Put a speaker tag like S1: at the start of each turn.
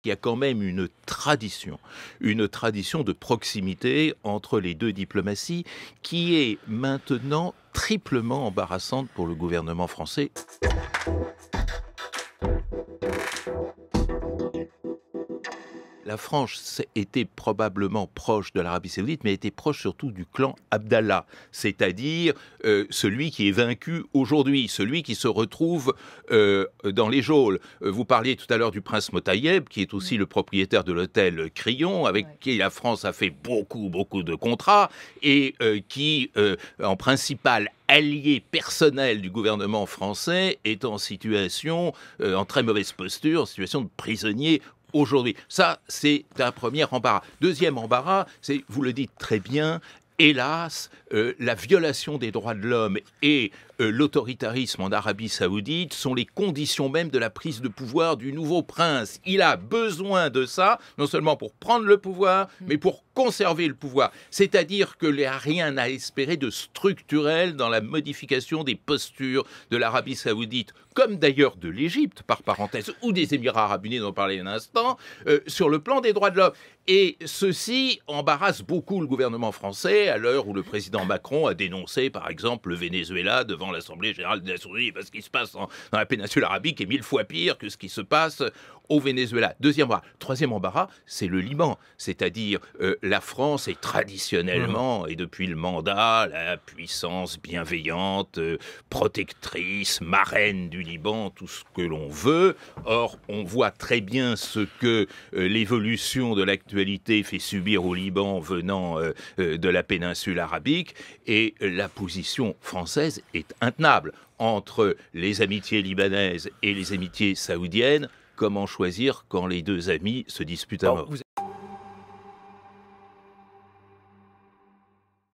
S1: qu'il y a quand même une tradition de proximité entre les deux diplomaties qui est maintenant triplement embarrassante pour le gouvernement français. La France était probablement proche de l'Arabie Saoudite, mais était proche surtout du clan Abdallah, c'est-à-dire celui qui est vaincu aujourd'hui, celui qui se retrouve dans les geôles. Vous parliez tout à l'heure du prince Motayeb, qui est aussi le propriétaire de l'hôtel Crillon, avec qui la France a fait beaucoup de contrats, et qui, en principal allié personnel du gouvernement français, est en situation, en très mauvaise posture, en situation de prisonnier aujourd'hui. Ça, c'est un premier embarras. Deuxième embarras, c'est, vous le dites très bien, hélas, la violation des droits de l'homme et l'autoritarisme en Arabie Saoudite sont les conditions même de la prise de pouvoir du nouveau prince. Il a besoin de ça, non seulement pour prendre le pouvoir, mais pour conserver le pouvoir. C'est-à-dire qu'il n'y a rien à espérer de structurel dans la modification des postures de l'Arabie Saoudite, comme d'ailleurs de l'Égypte, par parenthèse, ou des Émirats Arabes Unis dont on parlait un instant, sur le plan des droits de l'homme. Et ceci embarrasse beaucoup le gouvernement français à l'heure où le président Macron a dénoncé, par exemple, le Venezuela devant l'Assemblée générale des Nations Unies, parce qu'il se passe dans la péninsule arabique est 1000 fois pire que ce qui se passe au Venezuela. Deuxième embarras. Troisième embarras, c'est le Liban. C'est-à-dire, la France est traditionnellement, et depuis le mandat, la puissance bienveillante, protectrice, marraine du Liban, tout ce que l'on veut. Or, on voit très bien ce que l'évolution de l'actualité fait subir au Liban venant de la péninsule arabique, et la position française est intenable. Entre les amitiés libanaises et les amitiés saoudiennes, comment choisir quand les deux amis se disputent à mort?